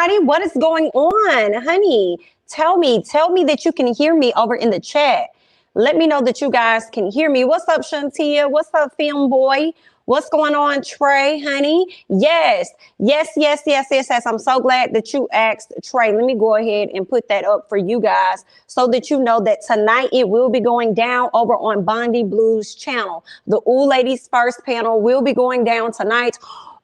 everybody. What is going on, honey? Tell me that you can hear me over in the chat. Let me know that you guys can hear me. What's up, Shantia? What's up, Film Boy? What's going on, Trey, honey? Yes. I'm so glad that you asked, Trey. Let me go ahead and put that up for you guys so that you know that tonight it will be going down over on Bondi Blues channel. The Ooh Ladies First panel will be going down tonight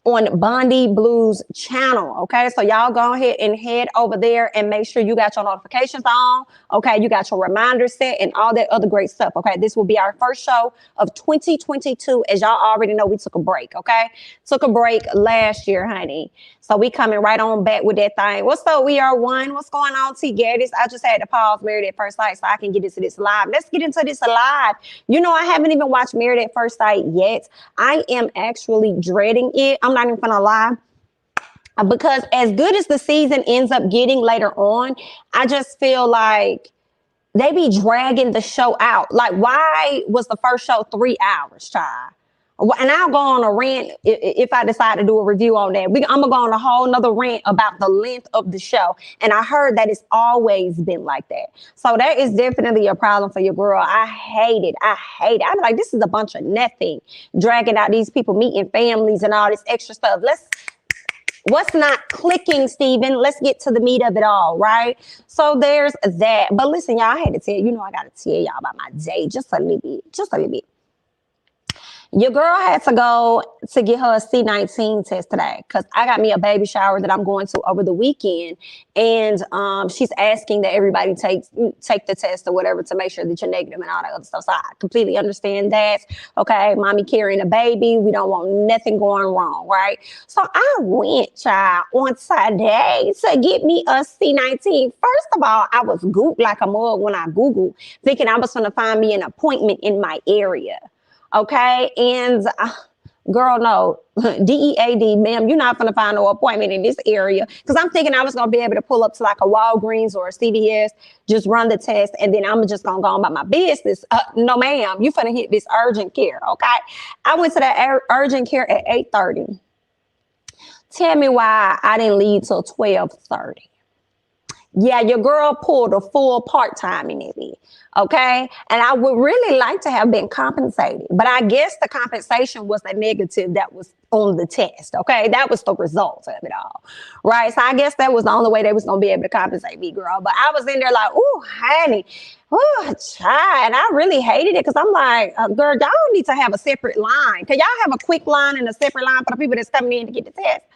on Bondi Blues channel. Okay, so y'all go ahead and head over there and make sure you got your notifications on. Okay, you got your reminders set and all that other great stuff. Okay, this will be our first show of 2022. As y'all already know, we took a break. Okay, took a break last year, honey. So we coming right on back with that thing. What's up? We are one. What's going on, T. Gaddis? I just had to pause Married at First Sight so I can get into this live. Let's get into this live. You know, I haven't even watched Married at First Sight yet. I am actually dreading it. I'm not even gonna lie. Because as good as the season ends up getting later on, I just feel like they be dragging the show out. Like, why was the first show 3 hours, child? And I'll go on a rant if I decide to do a review on that. I'm going to go on a whole nother rant about the length of the show. And I heard that it's always been like that. So that is definitely a problem for your girl. I hate it. I'm like, this is a bunch of nothing. Dragging out these people, meeting families and all this extra stuff. What's not clicking, Steven? Let's get to the meat of it all, right? So there's that. But listen, y'all, I had to tell you, I got to tell y'all about my day just a little bit. Your girl had to go to get her a C19 test today because I got me a baby shower that I'm going to over the weekend. And she's asking that everybody take the test or whatever to make sure that you're negative and all that other stuff. So I completely understand that. Okay, mommy carrying a baby. We don't want nothing going wrong, right? So I went, child, on Saturday to get me a C19. First of all, I was gooped like a mug when I Googled, thinking I was going to find me an appointment in my area. Okay, and girl, no, DEAD, ma'am, you're not going to find no appointment in this area because I'm thinking I was going to be able to pull up to like a Walgreens or a CVS, just run the test, and then I'm just going to go on about my business. No, ma'am, you're going to hit this urgent care, okay? I went to that urgent care at 8:30. Tell me why I didn't leave till 12:30. Yeah, your girl pulled a full part-time in it, okay? And I would really like to have been compensated, but I guess the compensation was the negative that was on the test, okay? That was the result of it all, right? So I guess that was the only way they was going to be able to compensate me, girl. But I was in there like, ooh, honey, ooh, child. And I really hated it because I'm like, girl, y'all need to have a separate line. Can y'all have a quick line and a separate line for the people that's coming in to get the test?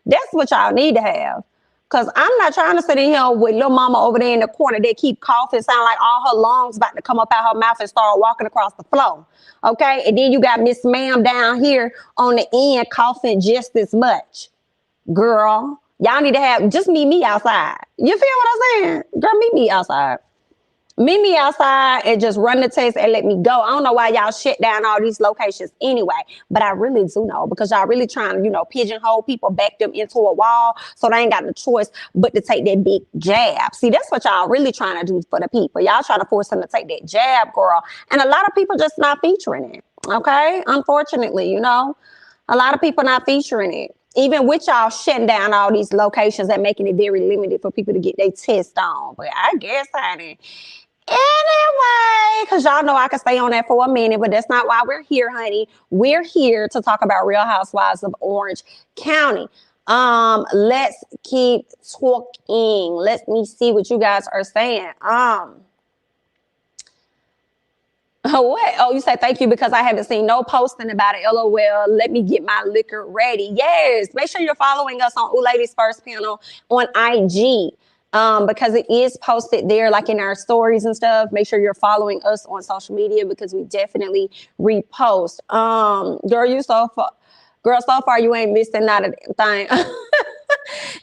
That's what y'all need to have. Because I'm not trying to sit in here with little mama over there in the corner. They keep coughing, sound like all her lungs about to come up out her mouth and start walking across the floor. Okay? And then you got Miss Ma'am down here on the end coughing just as much. Girl, y'all need to just meet me outside. You feel what I'm saying? Girl, meet me outside. Meet me outside and just run the test and let me go. I don't know why y'all shut down all these locations anyway, but I really do know because y'all really trying to, pigeonhole people, back them into a wall so they ain't got no choice but to take that big jab. See, that's what y'all really trying to do for the people. Y'all trying to force them to take that jab, girl. And a lot of people just not featuring it, okay? Unfortunately, a lot of people not featuring it. Even with y'all shutting down all these locations and making it very limited for people to get their test on. But I guess I didn't. Anyway, because y'all know I can stay on that for a minute, but that's not why we're here, honey. We're here to talk about Real Housewives of Orange County. Let's keep talking. Let me see what you guys are saying. What? Oh, you say thank you because I haven't seen no posting about it. LOL. Let me get my liquor ready. Yes. Make sure you're following us on Ooh Ladies First Panel on IG. Because it is posted there, like in our stories and stuff. Make sure you're following us on social media because we definitely repost. Girl, so far you ain't missing not a thing.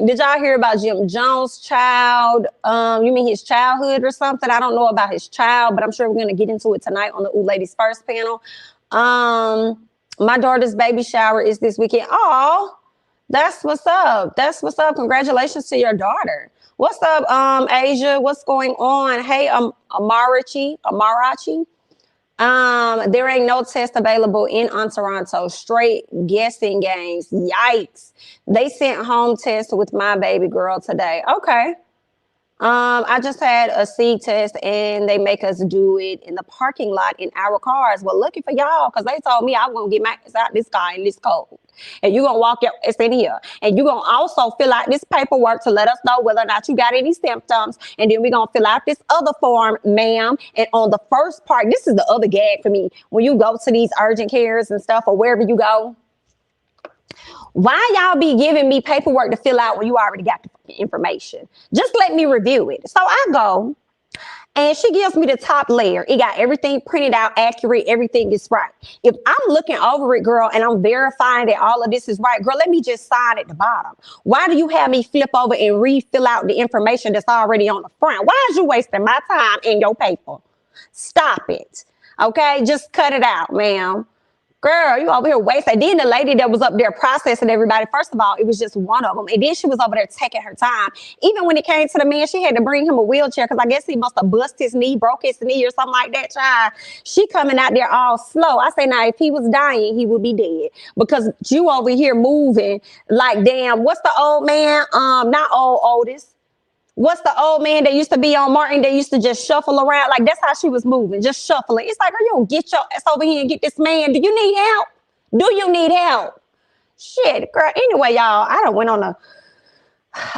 Did y'all hear about Jim Jones' child? You mean his childhood or something? I don't know about his child, but I'm sure we're gonna get into it tonight on the Ooh Ladies First Panel. My daughter's baby shower is this weekend. Oh, that's what's up. That's what's up. Congratulations to your daughter. What's up, Asia? What's going on? Hey, Amarachi. There ain't no test available in Toronto. Straight guessing games. Yikes. They sent home tests with my baby girl today. Okay. I just had a C test and they make us do it in the parking lot in our cars. Well, looking for y'all because they told me I'm going to get my ass out this car in this cold. And you're going to walk your ass in here. And you're going to also fill out this paperwork to let us know whether or not you got any symptoms. And then we're going to fill out this other form, ma'am. And on the first part, this is the other gag for me. When you go to these urgent cares and stuff or wherever you go, why y'all be giving me paperwork to fill out when you already got the information? Just let me review it. So I go and she gives me the top layer. It got everything printed out, accurate. Everything is right. If I'm looking over it, girl, and I'm verifying that all of this is right, girl, let me just sign at the bottom. Why do you have me flip over and refill out the information that's already on the front? Why is you wasting my time and your paper? Stop it. Okay? Just cut it out, ma'am. Girl, you over here wasting. Then the lady that was up there processing everybody, first of all, it was just one of them. And then she was over there taking her time. Even when it came to the man, she had to bring him a wheelchair because I guess he must have busted his knee, broke his knee or something like that, child. She coming out there all slow. I say, now, if he was dying, he would be dead because you over here moving like, damn, what's the old man? Not Otis. What's the old man that used to be on Martin that used to just shuffle around? Like, that's how she was moving, just shuffling. It's like, girl, you don't get your ass over here and get this man. Do you need help? Do you need help? Shit, girl. Anyway, y'all, I done went on a...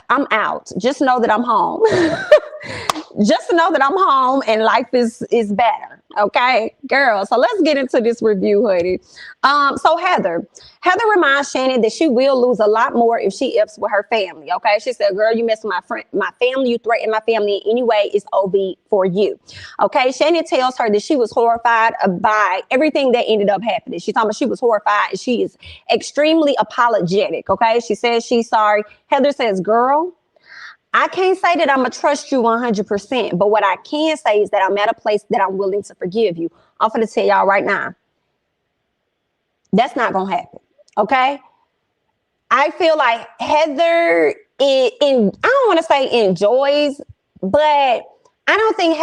I'm out. Just know that I'm home. Just know that I'm home and life is better. Okay, girl. So let's get into this review, honey. So Heather reminds Shannon that she will lose a lot more if she ifs with her family. Okay, she said, "Girl, you mess with my family. You threaten my family in any way. It's OB for you." Okay, Shannon tells her that she was horrified by everything that ended up happening. She's talking about she was horrified and she is extremely apologetic. Okay, she says she's sorry. Heather says, "Girl, I can't say that I'm going to trust you 100%, but what I can say is that I'm at a place that I'm willing to forgive you." I'm going to tell y'all right now, that's not going to happen, okay? I feel like Heather, I don't want to say enjoys, but I don't think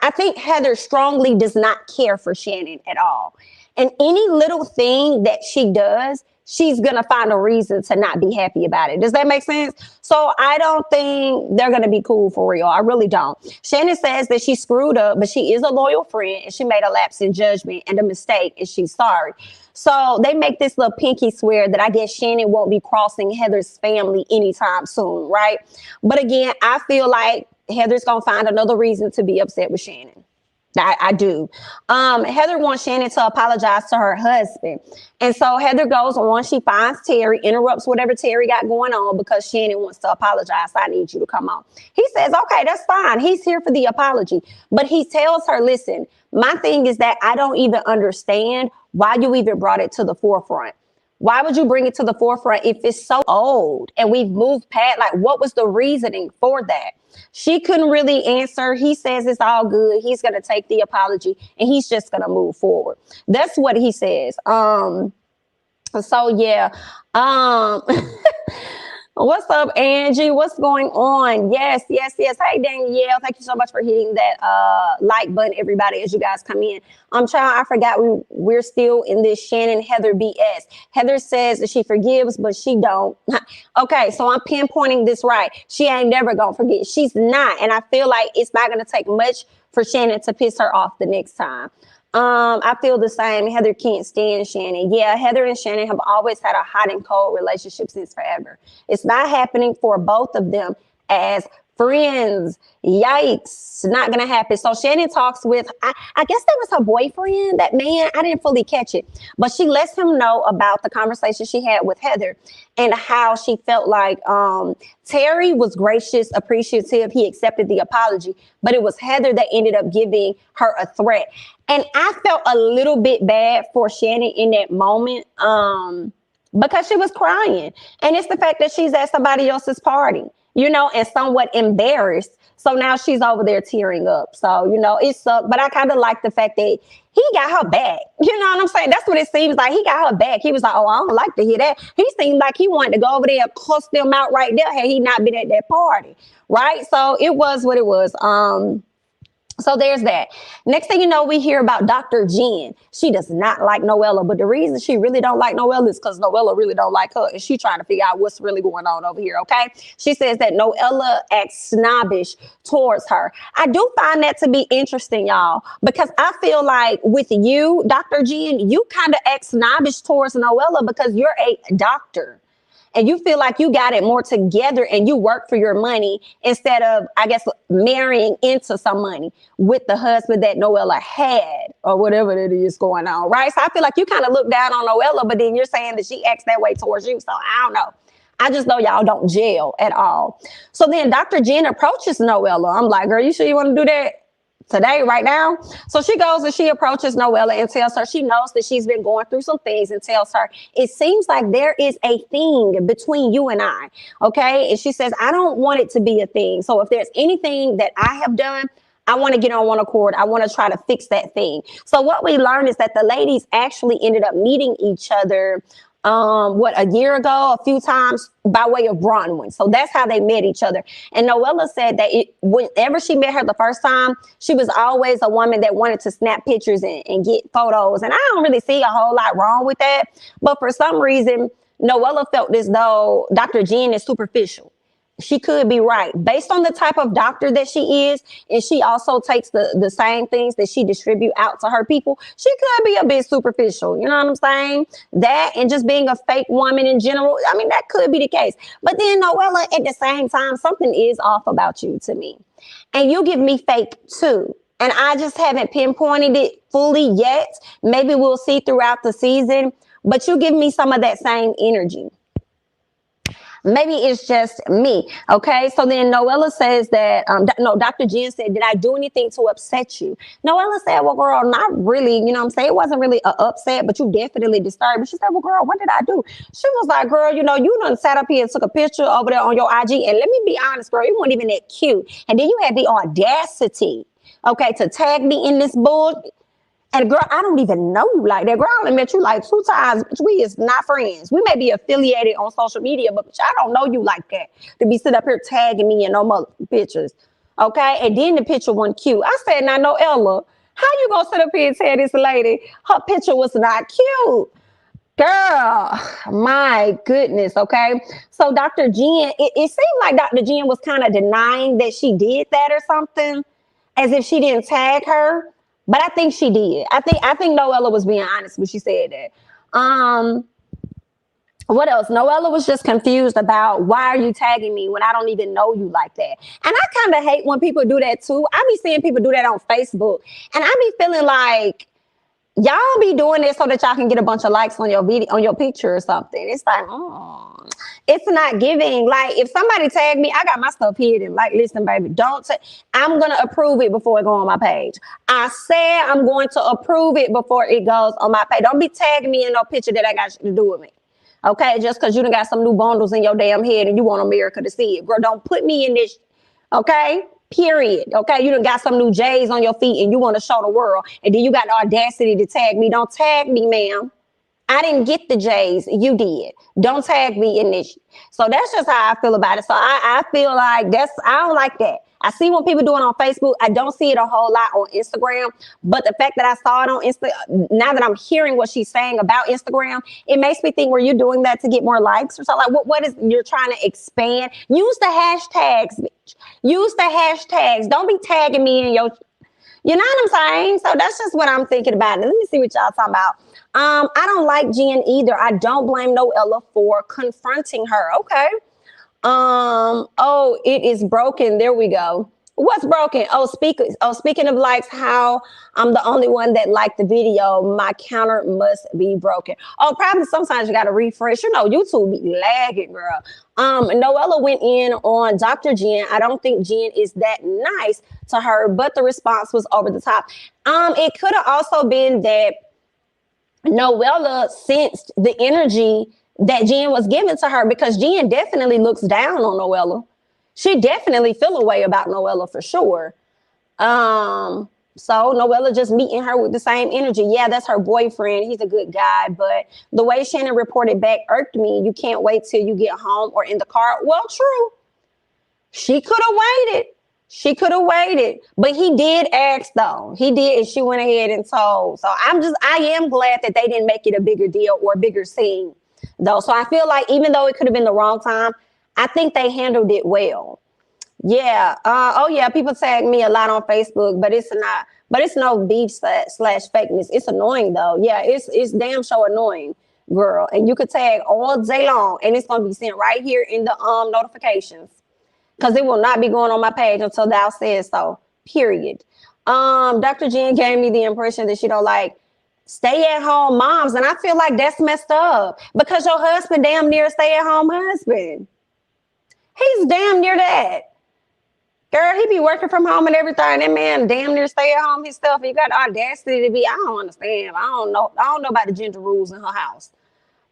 I think Heather strongly does not care for Shannon at all. And any little thing that she does, she's going to find a reason to not be happy about it. Does that make sense? So I don't think they're going to be cool for real. I really don't. Shannon says that she screwed up, but she is a loyal friend and she made a lapse in judgment and a mistake and she's sorry. So they make this little pinky swear that I guess Shannon won't be crossing Heather's family anytime soon, right? But again, I feel like Heather's going to find another reason to be upset with Shannon. I do. Heather wants Shannon to apologize to her husband. And so Heather goes on, she finds Terry, interrupts whatever Terry got going on because Shannon wants to apologize. I need you to come on. He says, okay, that's fine. He's here for the apology. But he tells her, listen, my thing is that I don't even understand why you even brought it to the forefront. Why would you bring it to the forefront if it's so old and we've moved past? Like, what was the reasoning for that? She couldn't really answer. He says it's all good. He's going to take the apology and he's just going to move forward. That's what he says. So yeah. What's up, Angie? What's going on? Yes. Hey, Danielle. Thank you so much for hitting that like button, everybody, as you guys come in. Child, I forgot we're still in this Shannon Heather BS. Heather says that she forgives, but she don't. Okay, so I'm pinpointing this right. She ain't never gonna forget. She's not. And I feel like it's not gonna take much for Shannon to piss her off the next time. I feel the same. Heather can't stand Shannon. Yeah, Heather and Shannon have always had a hot and cold relationship since forever. It's not happening for both of them as friends. Yikes, not going to happen. So Shannon talks with, I guess that was her boyfriend, that man. I didn't fully catch it, but she lets him know about the conversation she had with Heather and how she felt like Terry was gracious, appreciative. He accepted the apology, but it was Heather that ended up giving her a threat. And I felt a little bit bad for Shannon in that moment because she was crying. And it's the fact that she's at somebody else's party, you know, and somewhat embarrassed. So now she's over there tearing up. So, you know, it sucked. But I kind of like the fact that he got her back. You know what I'm saying? That's what it seems like. He got her back. He was like, oh, I don't like to hear that. He seemed like he wanted to go over there and cuss them out right there had he not been at that party. Right. So it was what it was. So there's that. Next thing you know, we hear about Dr. Jen. She does not like Noella, but the reason she really don't like Noella is because Noella really don't like her, and she trying to figure out what's really going on over here, okay? She says that Noella acts snobbish towards her. I do find that to be interesting, y'all, because I feel like with you, Dr. Jen, you kind of act snobbish towards Noella because you're a doctor. And you feel like you got it more together and you work for your money instead of, I guess, marrying into some money with the husband that Noella had or whatever it is going on, right? So I feel like you kind of look down on Noella, but then you're saying that she acts that way towards you. So I don't know. I just know y'all don't gel at all. So then Dr. Jen approaches Noella. I'm like, girl, you sure you want to do that today, right now? So she goes and she approaches Noella and tells her she knows that she's been going through some things and tells her, it seems like there is a thing between you and I, okay? And she says, I don't want it to be a thing. So if there's anything that I have done, I want to get on one accord. I want to try to fix that thing. So what we learned is that the ladies actually ended up meeting each other a year ago, a few times by way of Bronwyn. So that's how they met each other. And Noella said that whenever she met her the first time, she was always a woman that wanted to snap pictures and get photos. And I don't really see a whole lot wrong with that. But for some reason, Noella felt as though Dr. Jen is superficial. She could be right based on the type of doctor that she is. And she also takes the same things that she distribute out to her people. She could be a bit superficial. You know what I'm saying? That and just being a fake woman in general. I mean, that could be the case. But then Noella, at the same time, something is off about you to me. And you give me fake too. And I just haven't pinpointed it fully yet. Maybe we'll see throughout the season. But you give me some of that same energy. Maybe it's just me. Okay. So then Noella says that, Dr. Jen said, did I do anything to upset you? Noella said, well, girl, not really. You know what I'm saying? It wasn't really an upset, but you definitely disturbed. But she said, well, girl, what did I do? She was like, girl, you done sat up here and took a picture over there on your IG. And let me be honest, girl, you weren't even that cute. And then you had the audacity, okay, to tag me in this bull. And girl, I don't even know you like that. Girl, I only met you like 2 times. We is not friends. We may be affiliated on social media, but I don't know you like that to be sitting up here tagging me in no mother pictures. Okay. And then the picture wasn't cute. I said, now, Noella, how you gonna sit up here and tell this lady her picture was not cute? Girl, my goodness. Okay. So Dr. Jen, it seemed like Dr. Jen was kind of denying that she did that or something, as if she didn't tag her. But I think she did. I think Noella was being honest when she said that. What else? Noella was just confused about, why are you tagging me when I don't even know you like that? And I kind of hate when people do that too. I be seeing people do that on Facebook, and I be feeling like y'all be doing this so that y'all can get a bunch of likes on your video, on your picture or something. It's like, it's not giving. Like, if somebody tag me, I got my stuff hidden. Like, listen, baby, I'm going to approve it before it go on my page. I said I'm going to approve it before it goes on my page. Don't be tagging me in no picture that I got to do with me. Okay, just because you done got some new bundles in your damn head and you want America to see it. Girl, don't put me in this, okay? Period. Okay, you done got some new J's on your feet and you want to show the world. And then you got the audacity to tag me. Don't tag me, ma'am. I didn't get the J's. You did. Don't tag me in this. So that's just how I feel about it. So I feel like I don't like that. I see when people do it on Facebook. I don't see it a whole lot on Instagram. But the fact that I saw it on Instagram, now that I'm hearing what she's saying about Instagram, it makes me think, were you doing that to get more likes or something? Like, what is, you're trying to expand? Use the hashtags, bitch. Use the hashtags. Don't be tagging me in your, you know what I'm saying? So that's just what I'm thinking about. Let me see what y'all talking about. I don't like Jen either. I don't blame Noella for confronting her. Okay. Oh, it is broken. There we go. What's broken? Speaking of likes, how I'm the only one that liked the video. My counter must be broken. Oh, probably sometimes you got to refresh. YouTube be lagging, girl. Noella went in on Dr. Jen. I don't think Jen is that nice to her, but the response was over the top. It could have also been that Noella sensed the energy that Jen was giving to her, because Jen definitely looks down on Noella. She definitely feel a way about Noella for sure. So Noella just meeting her with the same energy. Yeah, that's her boyfriend. He's a good guy. But the way Shannon reported back irked me. You can't wait till you get home or in the car. Well, true. She could have waited. She could have waited, but he did ask though. He did, and she went ahead and told. So I am glad that they didn't make it a bigger deal or a bigger scene though. So I feel like even though it could have been the wrong time, I think they handled it well. Yeah. Oh yeah. People tag me a lot on Facebook, but it's not. But it's no beef slash fakeness. It's annoying though. Yeah. It's damn so annoying, girl. And you could tag all day long, and it's gonna be sent right here in the notifications. Because it will not be going on my page until thou says so, period. Dr. Jen gave me the impression that she don't like stay-at-home moms, and I feel like that's messed up because your husband damn near a stay-at-home husband. He's damn near that. Girl, he be working from home and everything. That man damn near stay at home himself. You got the audacity to be, I don't understand. I don't know about the gender rules in her house.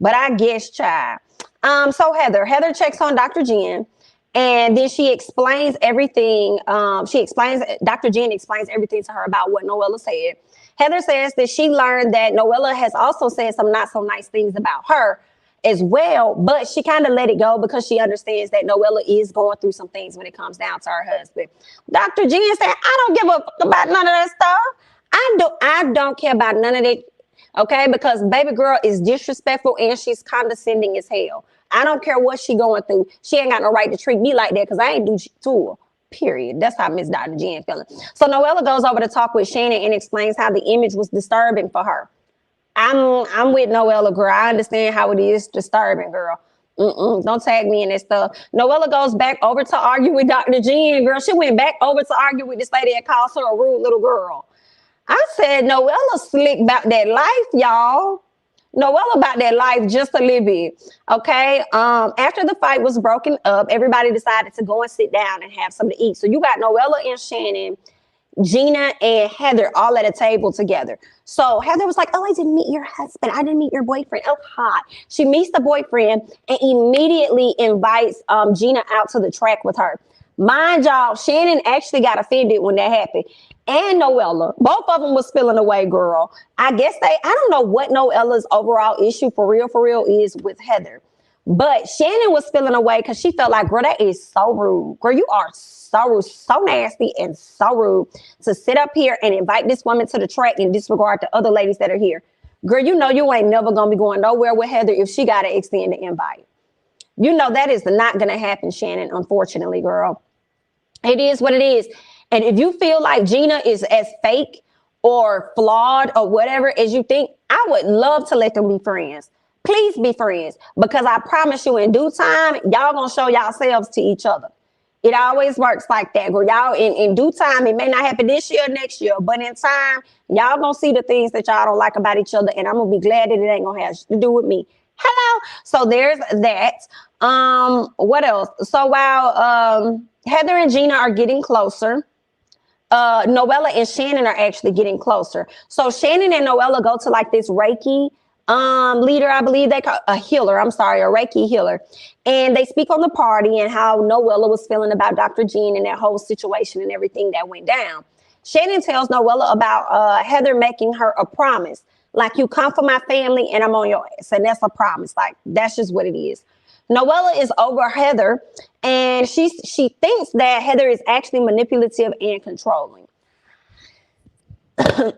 But I guess, child. So Heather checks on Dr. Jen. And then she explains everything. Dr. Jen explains everything to her about what Noella said. Heather says that she learned that Noella has also said some not so nice things about her as well, but she kind of let it go because she understands that Noella is going through some things when it comes down to her husband. Dr. Jen said, I don't give a fuck about none of that stuff. I don't care about none of that. Okay, because baby girl is disrespectful and she's condescending as hell. I don't care what she going through. She ain't got no right to treat me like that because I ain't do shit to her. Period. That's how Miss Dr. Jen feeling. So Noella goes over to talk with Shannon and explains how the image was disturbing for her. I'm with Noella, girl. I understand how it is disturbing, girl. Don't tag me in this stuff. Noella goes back over to argue with Dr. Jen, girl. She went back over to argue with this lady that calls her a rude little girl. I said, Noella slick about that life, y'all. Noella about that life just a little bit. Okay. After the fight was broken up, everybody decided to go and sit down and have something to eat. So you got Noella and Shannon, Gina and Heather all at a table together. So Heather was like, oh, I didn't meet your husband. I didn't meet your boyfriend. Oh, hot. She meets the boyfriend and immediately invites Gina out to the track with her. Mind y'all, Shannon actually got offended when that happened. And Noella, both of them was feeling away, girl. I don't know what Noella's overall issue for real is with Heather. But Shannon was feeling away because she felt like, girl, that is so rude. Girl, you are so rude, so nasty and so rude to sit up here and invite this woman to the track and disregard the other ladies that are here. Girl, you know you ain't never going to be going nowhere with Heather if she got to extend the invite. You know that is not going to happen, Shannon, unfortunately, girl. It is what it is. And if you feel like Gina is as fake or flawed or whatever as you think, I would love to let them be friends. Please be friends, because I promise you in due time, y'all gonna show yourselves to each other. It always works like that, girl. Y'all in due time, it may not happen this year or next year, but in time, y'all gonna see the things that y'all don't like about each other. And I'm gonna be glad that it ain't gonna have to do with me. Hello. So there's that. What else? So while Heather and Gina are getting closer, Noella and Shannon are actually getting closer. So Shannon and Noella go to like this Reiki leader, I believe they call a Reiki healer. And they speak on the party and how Noella was feeling about Dr. Jen and that whole situation and everything that went down. Shannon tells Noella about Heather making her a promise. Like, you come for my family and I'm on your ass. And that's a promise. Like, that's just what it is. Noella is over Heather, and she thinks that Heather is actually manipulative and controlling. I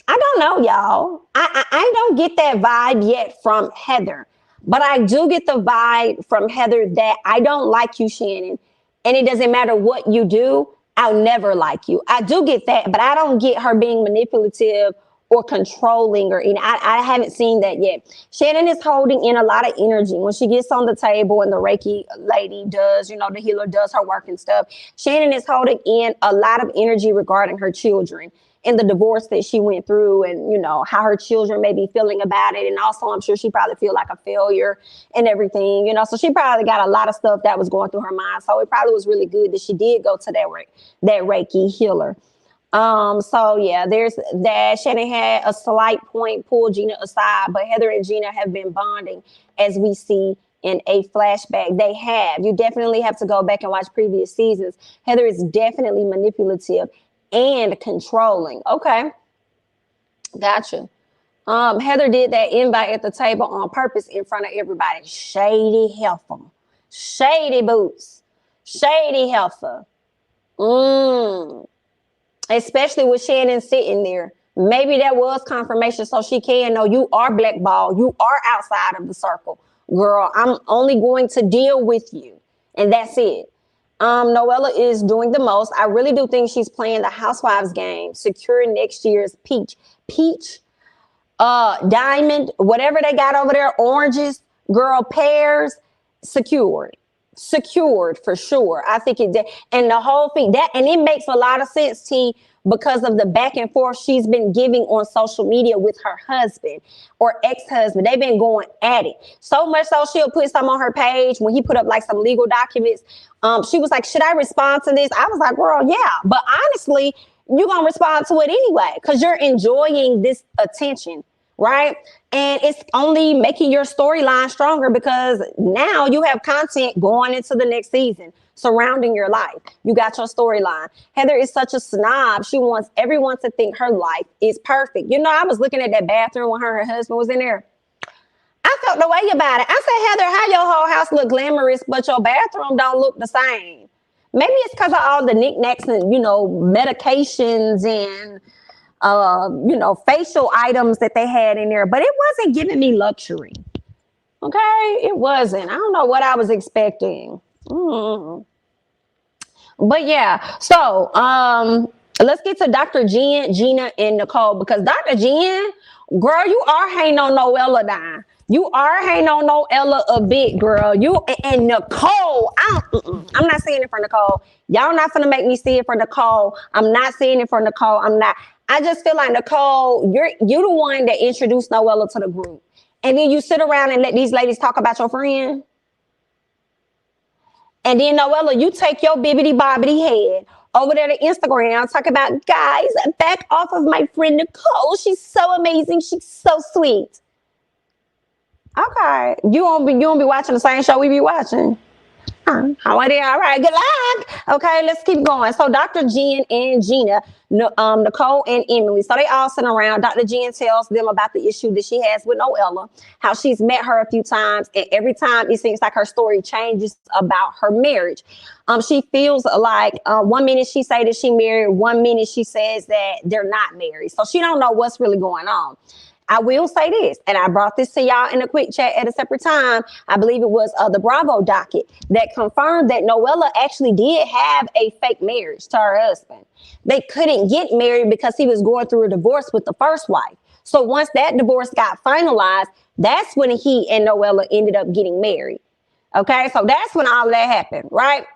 don't know, y'all. I don't get that vibe yet from Heather, but I do get the vibe from Heather that I don't like you, Shannon, and it doesn't matter what you do, I'll never like you. I do get that, but I don't get her being manipulative or controlling, or I haven't seen that yet. Shannon is holding in a lot of energy when she gets on the table and the Reiki lady does, the healer does her work and stuff. Shannon is holding in a lot of energy regarding her children and the divorce that she went through, and how her children may be feeling about it. And also, I'm sure she probably feel like a failure and everything, so she probably got a lot of stuff that was going through her mind. So it probably was really good that she did go to that Reiki healer. So yeah, there's that. Shannon had a slight point, pulled Gina aside, but Heather and Gina have been bonding, as we see in a flashback. They have. You definitely have to go back and watch previous seasons. Heather is definitely manipulative and controlling. Okay. Gotcha. Heather did that invite at the table on purpose in front of everybody. Shady heifer. Shady boots. Shady heifer. Especially with Shannon sitting there. Maybe that was confirmation so she can know you are blackballed. You are outside of the circle. Girl, I'm only going to deal with you. And that's it. Noella is doing the most. I really do think she's playing the Housewives game, securing next year's peach, diamond, whatever they got over there, oranges, girl, pears, secured for sure. I think it did. And the whole thing and it makes a lot of sense, T, because of the back and forth she's been giving on social media with her husband or ex-husband. They've been going at it so much so she'll put some on her page when he put up like some legal documents. She was like, should I respond to this? I was like, girl, yeah. But honestly, you're going to respond to it anyway because you're enjoying this attention, right? And it's only making your storyline stronger because now you have content going into the next season surrounding your life. You got your storyline. Heather is such a snob. She wants everyone to think her life is perfect. You know, I was looking at that bathroom when her husband was in there. I felt the way about it. I said, Heather, how your whole house look glamorous, but your bathroom don't look the same? Maybe it's because of all the knickknacks and, you know, medications and, you know, facial items that they had in there, but it wasn't giving me luxury. Okay, it wasn't. I don't know what I was expecting. But yeah, so let's get to Dr. Jen, Gina, and Nicole because Dr. Jen, girl, you are hating on Noella now. You are hating on Noella a bit, girl. You and Nicole. I'm not saying it for Nicole. Y'all not gonna make me see it for Nicole. I'm not saying it for Nicole. I'm not. I just feel like Nicole, you're the one that introduced Noella to the group, and then you sit around and let these ladies talk about your friend. And then Noella, you take your bibbity bobbity head over there to Instagram, talk about guys, back off of my friend Nicole. She's so amazing. She's so sweet. Okay, you won't be watching the same show we be watching. All right, good luck. Okay, let's keep going. So Dr. Jen and Gina, Nicole and Emily. So they all sit around. Dr. Jen tells them about the issue that she has with Noella, how she's met her a few times, and every time it seems like her story changes about her marriage. She feels like 1 minute she say that she married, 1 minute she says that they're not married. So she don't know what's really going on. I will say this, and I brought this to y'all in a quick chat at a separate time. I believe it was the Bravo docket that confirmed that Noella actually did have a fake marriage to her husband. They couldn't get married because he was going through a divorce with the first wife. So once that divorce got finalized, that's when he and Noella ended up getting married. Okay, so that's when all that happened, right?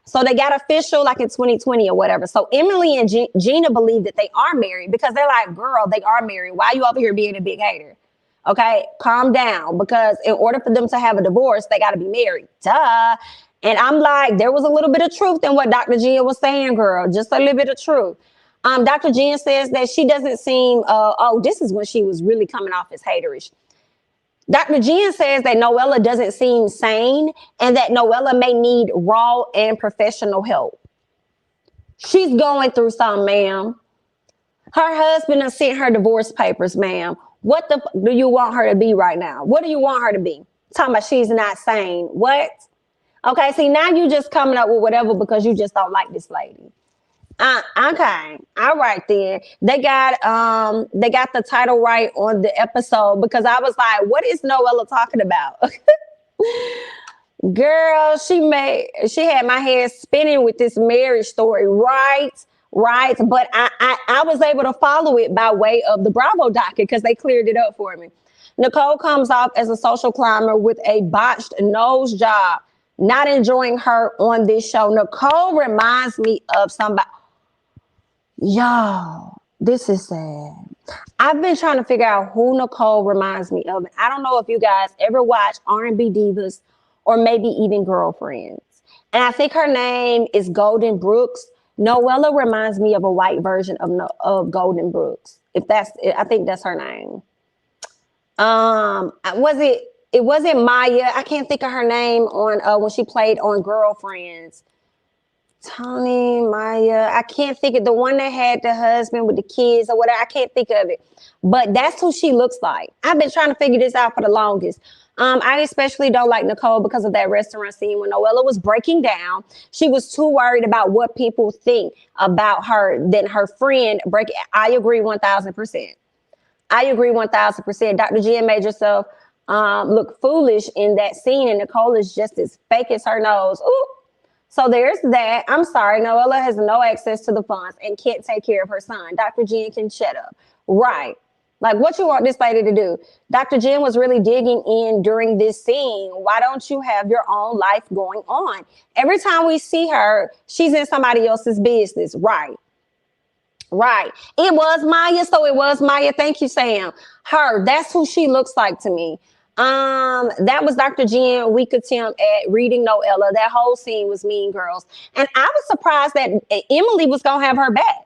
So they got official like in 2020 or whatever. So Emily and Gina believe that they are married because they're like, girl, they are married. Why are you over here being a big hater? Okay, calm down. Because in order for them to have a divorce, they got to be married. Duh. And I'm like, there was a little bit of truth in what Dr. Jen was saying, girl. Just a little bit of truth. Dr. Jen says that she doesn't seem, this is when she was really coming off as haterish. Dr. Jen says that Noella doesn't seem sane and that Noella may need raw and professional help. She's going through something, ma'am. Her husband has sent her divorce papers, ma'am. What the do you want her to be right now? What do you want her to be? Talking about she's not sane. What? Okay, see, now you just coming up with whatever because you just don't like this lady. Okay, all right then. They got the title right on the episode because I was like, what is Noella talking about? Girl, she had my head spinning with this marriage story, right? But I was able to follow it by way of the Bravo docket because they cleared it up for me. Nicole comes off as a social climber with a botched nose job. Not enjoying her on this show. Nicole reminds me of somebody. Y'all, this is sad. I've been trying to figure out who Nicole reminds me of. I don't know if you guys ever watch R&B Divas or maybe even Girlfriends. And I think her name is Golden Brooks. Noella reminds me of a white version of Golden Brooks. I think that's her name. It wasn't Maya. I can't think of her name on when she played on Girlfriends. Tony, Maya, I can't think of the one that had the husband with the kids or whatever. I can't think of it. But that's who she looks like. I've been trying to figure this out for the longest. I especially don't like Nicole because of that restaurant scene when Noella was breaking down. She was too worried about what people think about her than her friend breaking. I agree 1,000%. I agree 1,000%. Dr. Jen made yourself look foolish in that scene, and Nicole is just as fake as her nose. Ooh. So there's that. I'm sorry, Noella has no access to the funds and can't take care of her son. Dr. Jen can shut up. Right. Like, what you want this lady to do? Dr. Jen was really digging in during this scene. Why don't you have your own life going on? Every time we see her, she's in somebody else's business. Right. Right. It was Maya. So it was Maya. Thank you, Sam. Her. That's who she looks like to me. That was Dr. Jen. We could tell at reading Noella. That whole scene was Mean Girls. And I was surprised that Emily was going to have her back.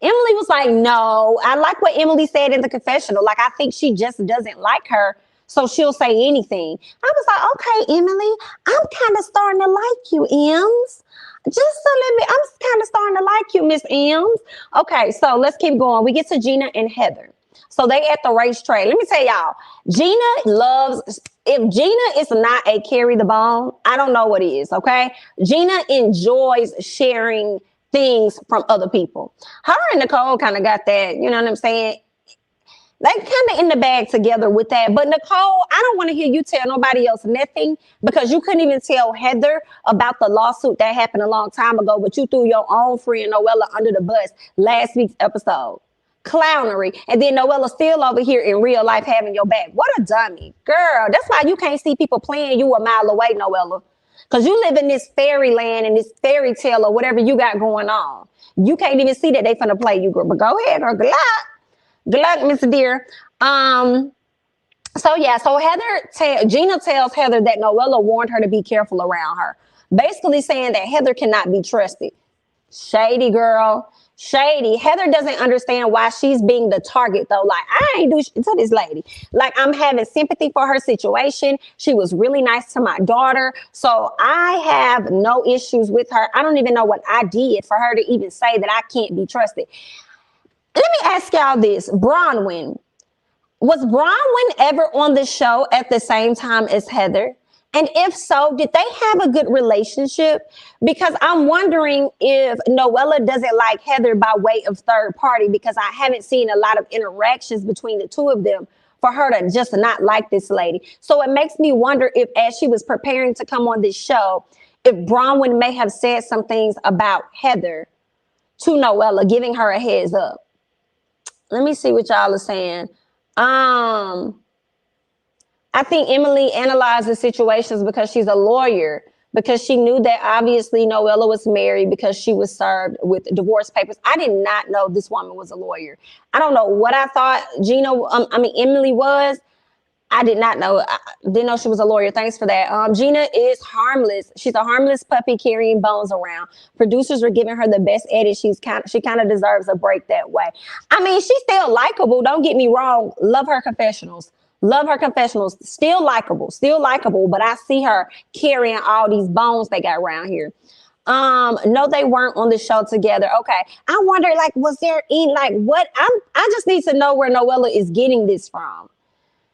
Emily was like, no, I like what Emily said in the confessional. Like, I think she just doesn't like her, so she'll say anything. I was like, okay, Emily, I'm kind of starting to like you, Ems. I'm kind of starting to like you, Miss Ems. Okay, so let's keep going. We get to Gina and Heather. So they at the racetrack. Let me tell y'all, if Gina is not a carry the bone, I don't know what is, okay? Gina enjoys sharing things from other people. Her and Nicole kind of got that, you know what I'm saying? They kind of in the bag together with that. But Nicole, I don't want to hear you tell nobody else nothing because you couldn't even tell Heather about the lawsuit that happened a long time ago, but you threw your own friend Noella under the bus last week's episode. Clownery. And then Noella still over here in real life having your back. What a dummy. Girl, that's why you can't see people playing you a mile away, Noella. Because you live in this fairyland and this fairy tale or whatever you got going on. You can't even see that they finna play you, girl. But go ahead, girl. Good luck. Good luck, Miss Dear. So Gina tells Heather that Noella warned her to be careful around her. Basically saying that Heather cannot be trusted. Shady, girl. Shady. Heather doesn't understand why she's being the target, though. Like, I ain't do shit to this lady. Like, I'm having sympathy for her situation. She was really nice to my daughter. So I have no issues with her. I don't even know what I did for her to even say that I can't be trusted. Let me ask y'all this. Bronwyn. Was Bronwyn ever on the show at the same time as Heather? And if so, did they have a good relationship? Because I'm wondering if Noella doesn't like Heather by way of third party, because I haven't seen a lot of interactions between the two of them for her to just not like this lady. So it makes me wonder if, as she was preparing to come on this show, if Bronwyn may have said some things about Heather to Noella, giving her a heads up. Let me see what y'all are saying. I think Emily analyzed the situations because she's a lawyer, because she knew that obviously Noella was married because she was served with divorce papers. I did not know this woman was a lawyer. I don't know what I thought Emily was. I did not know. I didn't know she was a lawyer. Thanks for that. Gina is harmless. She's a harmless puppy carrying bones around. Producers are giving her the best edit. She kind of deserves a break that way. I mean, she's still likable. Don't get me wrong. Love her confessionals. Love her confessionals. Still likable. But I see her carrying all these bones they got around here. No, they weren't on the show together. Okay. I wonder, like, was there any, like, what? I just need to know where Noella is getting this from.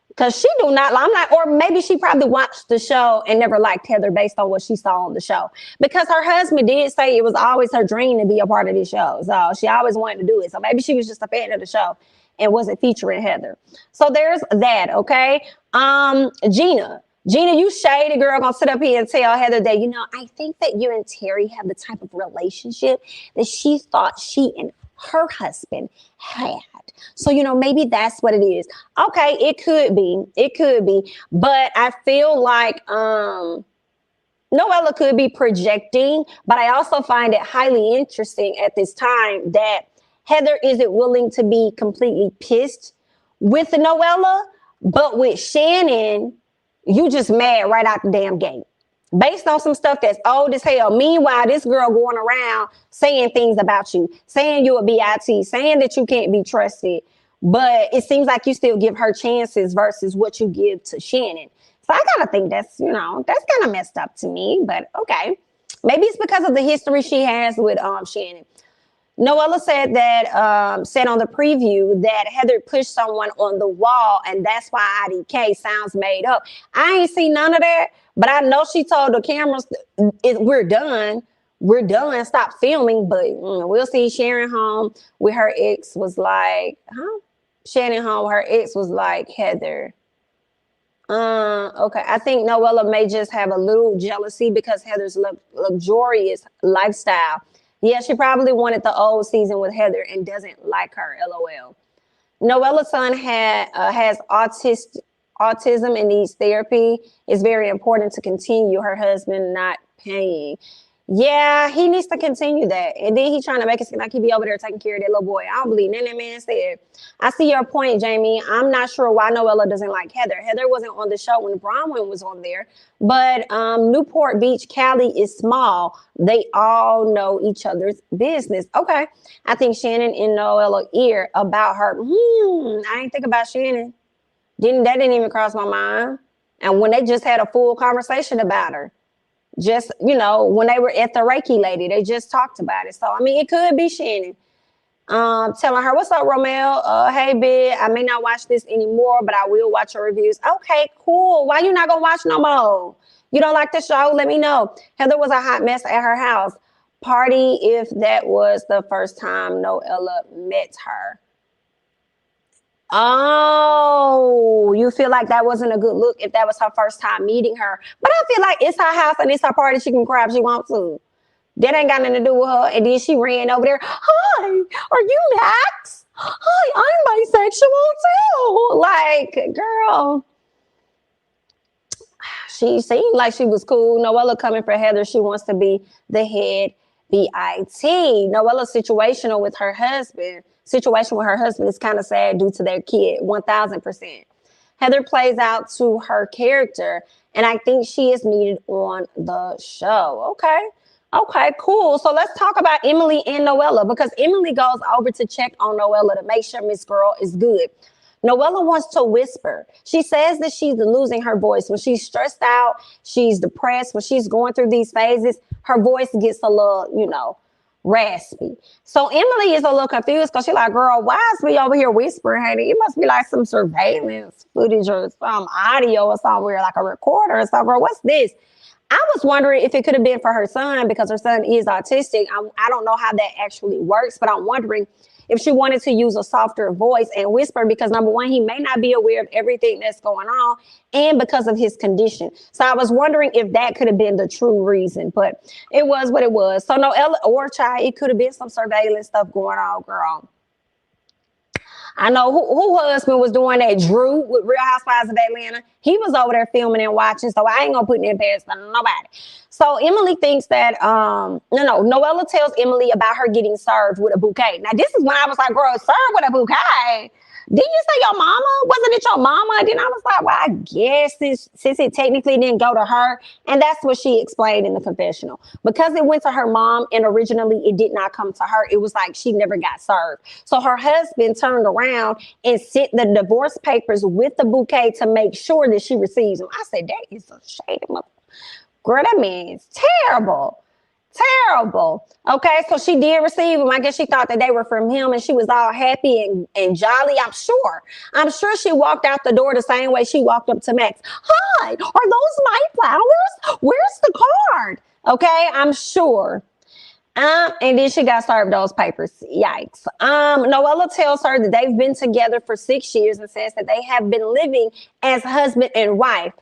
Because she do not, I'm not, or maybe she probably watched the show and never liked Heather based on what she saw on the show. Because her husband did say it was always her dream to be a part of this show. So she always wanted to do it. So maybe she was just a fan of the show and wasn't featuring Heather. So there's that, okay? Gina, you shady girl, gonna sit up here and tell Heather that, you know, I think that you and Terry have the type of relationship that she thought she and her husband had. So, you know, maybe that's what it is. Okay, it could be. But I feel like Noella could be projecting, but I also find it highly interesting at this time that Heather isn't willing to be completely pissed with Noella, but with Shannon, you just mad right out the damn gate. Based on some stuff that's old as hell. Meanwhile, this girl going around saying things about you, saying you're a BIT, saying that you can't be trusted. But it seems like you still give her chances versus what you give to Shannon. So I gotta think that's kind of messed up to me. But okay, Maybe it's because of the history she has with Shannon. Noella said that said on the preview that Heather pushed someone on the wall, and that's why IDK sounds made up. I ain't seen none of that, but I know she told the cameras, "We're done, we're done. Stop filming." But we'll see. Sharon home with her ex was like, "Huh?" Shannon home, her ex was like, "Heather." Okay. I think Noella may just have a little jealousy because Heather's luxurious lifestyle. Yeah, she probably wanted the old season with Heather and doesn't like her. LOL. Noella's son has autism and needs therapy. It's very important to continue. Her husband not paying. Yeah, he needs to continue that. And then he's trying to make it seem like he be over there taking care of that little boy. I don't believe nothing that man said. I see your point, Jamie. I'm not sure why Noella doesn't like Heather. Heather wasn't on the show when Bronwyn was on there. But Newport Beach, Cali is small. They all know each other's business. Okay. I think Shannon and Noella ear about her. I ain't think about Shannon. That didn't even cross my mind. And when they just had a full conversation about her. Just, when they were at the Reiki lady, they just talked about it. So, I mean, it could be Shannon. Telling her, "What's up, Romel? Hey, babe, I may not watch this anymore, but I will watch your reviews." Okay, cool. Why you not going to watch no more? You don't like the show? Let me know. Heather was a hot mess at her house. Party if that was the first time Noella met her. Oh, you feel like that wasn't a good look if that was her first time meeting her. But I feel like it's her house and it's her party. She can cry if she wants to. That ain't got nothing to do with her. And then she ran over there. "Hi, are you Max? Hi, I'm bisexual too." Like, girl. She seemed like she was cool. Noella coming for Heather. She wants to be the head BIT. Noella's situation with her husband is kind of sad due to their kid, 1000%. Heather plays out to her character, and I think she is needed on the show. Okay, cool. So let's talk about Emily and Noella, because Emily goes over to check on Noella to make sure Miss Girl is good. Noella wants to whisper. She says that she's losing her voice. When she's stressed out, she's depressed, when she's going through these phases, her voice gets a little, raspy. So Emily is a little confused because she's like, "Girl, why is we over here whispering, honey? It must be like some surveillance footage or some audio or somewhere, like a recorder or something. What's this?" I was wondering if it could have been for her son, because her son is autistic. I don't know how that actually works, but I'm wondering if she wanted to use a softer voice and whisper, because number one, he may not be aware of everything that's going on, and because of his condition. So I was wondering if that could have been the true reason, but it was what it was. So Noella or Chai, it could have been some surveillance stuff going on, girl. I know who husband was doing that, Drew, with Real Housewives of Atlanta. He was over there filming and watching, so I ain't gonna put it past nobody. So Emily thinks that, Noella tells Emily about her getting served with a bouquet. Now, this is when I was like, "Girl, served with a bouquet? Didn't you say your mama? Wasn't it your mama?" And then I was like, "Well, I guess since it technically didn't go to her." And that's what she explained in the confessional. Because it went to her mom and originally it did not come to her, it was like she never got served. So her husband turned around and sent the divorce papers with the bouquet to make sure that she receives them. I said, that is a shady mother. Girl, that man is terrible. Terrible. Okay, so she did receive them. I guess she thought that they were from him, and she was all happy and jolly. I'm sure she walked out the door the same way she walked up to Max. "Hi, are those my flowers? Where's the card?" Okay, I'm sure. And then she got served those papers. Yikes. Noella tells her that they've been together for 6 years and says that they have been living as husband and wife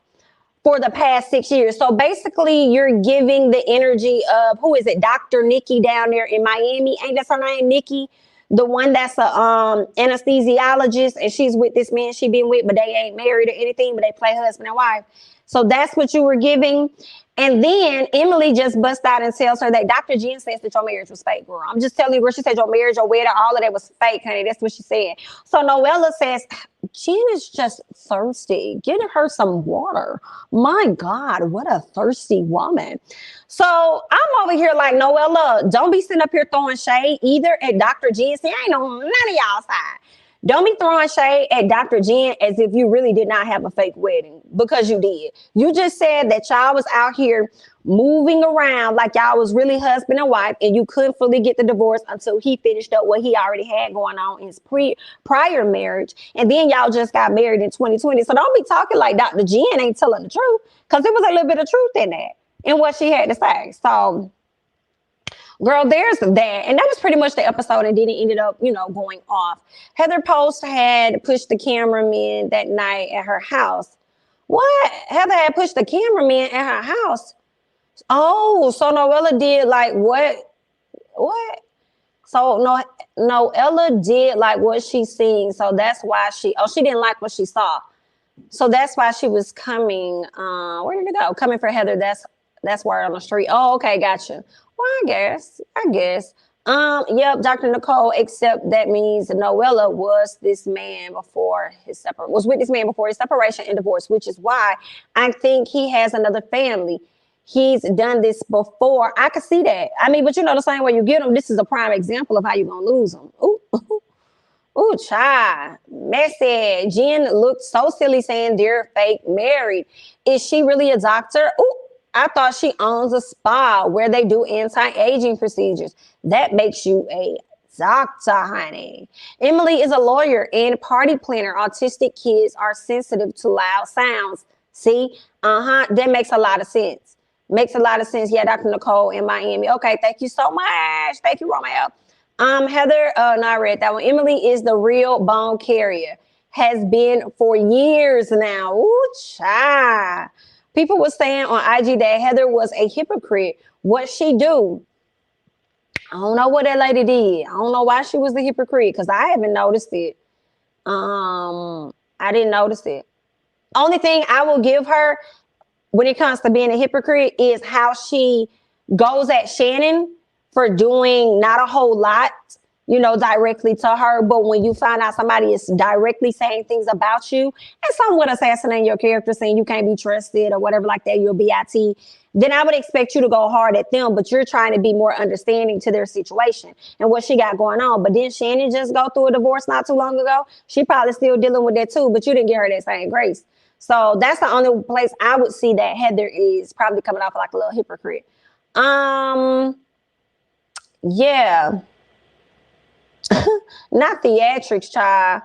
for the past 6 years. So basically, you're giving the energy of, who is it, Dr. Nikki down there in Miami? Ain't that her name, Nikki? The one that's a anesthesiologist, and she's with this man she been with, but they ain't married or anything, but they play husband and wife. So that's what you were giving. And then Emily just busts out and tells her that Dr. Jen says that your marriage was fake, girl. I'm just telling you, girl, she said your marriage, your wedding, all of that was fake, honey. That's what she said. So Noella says, Jen is just thirsty. Get her some water. My God, what a thirsty woman. So I'm over here like, Noella, don't be sitting up here throwing shade either at Dr. Jen. See, I ain't on none of y'all side. Don't be throwing shade at Dr. Jen as if you really did not have a fake wedding, because you did. You just said that y'all was out here moving around like y'all was really husband and wife, and you couldn't fully get the divorce until he finished up what he already had going on in his prior marriage. And then y'all just got married in 2020. So don't be talking like Dr. Jen ain't telling the truth, because there was a little bit of truth in that, in what she had to say. So, girl, there's that. And that was pretty much the episode. And then it ended up, going off. Heather Post had pushed the cameraman that night at her house. What? Heather had pushed the cameraman at her house? Oh, so Noella did like what? What? So Noella did like what she seen. So that's why she didn't like what she saw. So that's why she was coming. Where did it go? Coming for Heather. That's word on the street. Oh, okay, gotcha. Well, I guess. Yep, Dr. Nicole, except that means Noella was with this man before his separation and divorce, which is why I think he has another family. He's done this before. I could see that. I mean, but the same way you get them, this is a prime example of how you're going to lose them. Ooh, child. Messy. Jen looked so silly saying they're fake married. Is she really a doctor? Ooh, I thought she owns a spa where they do anti-aging procedures. That makes you a doctor, honey. Emily is a lawyer and party planner. Autistic kids are sensitive to loud sounds. See? That makes a lot of sense. Makes a lot of sense. Yeah, Dr. Nicole in Miami. Okay, thank you so much. Thank you, Romeo. Heather, no, I read that one. Emily is the real bone carrier. Has been for years now. Ooh, child. People were saying on IG that Heather was a hypocrite. What she do? I don't know what that lady did. I don't know why she was a hypocrite, because I haven't noticed it. I didn't notice it. Only thing I will give her when it comes to being a hypocrite is how she goes at Shannon for doing not a whole lot, directly to her. But when you find out somebody is directly saying things about you and somewhat assassinating your character, saying you can't be trusted or whatever like that, you're a BIT, then I would expect you to go hard at them, but you're trying to be more understanding to their situation and what she got going on. But then Shannon just go through a divorce not too long ago. She probably still dealing with that too, but you didn't give her that same grace. So that's the only place I would see that Heather is probably coming off like a little hypocrite. Yeah. Not theatrics, child.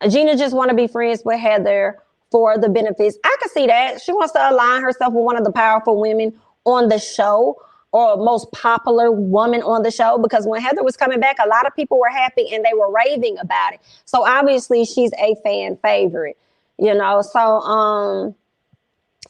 Gina just want to be friends with Heather for the benefits. I can see that. She wants to align herself with one of the powerful women on the show, or most popular woman on the show, because when Heather was coming back, a lot of people were happy and they were raving about it. So obviously she's a fan favorite. So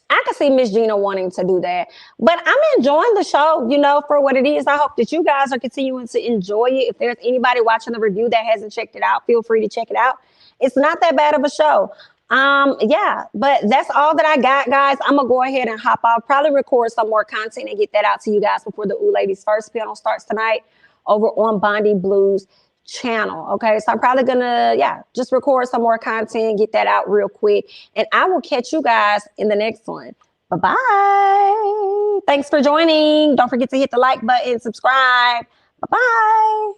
I can see Miss Gina wanting to do that. But I'm enjoying the show, for what it is. I hope that you guys are continuing to enjoy it. If there's anybody watching the review that hasn't checked it out, feel free to check it out. It's not that bad of a show. But that's all that I got, guys. I'm going to go ahead and hop off, probably record some more content and get that out to you guys before the Ooh Ladies first panel starts tonight over on Bondi Blues channel. Okay, so I'm probably gonna just record some more content, get that out real quick, and I will catch you guys in the next one. Bye-bye. Thanks for joining. Don't forget to hit the like button, subscribe. Bye-bye.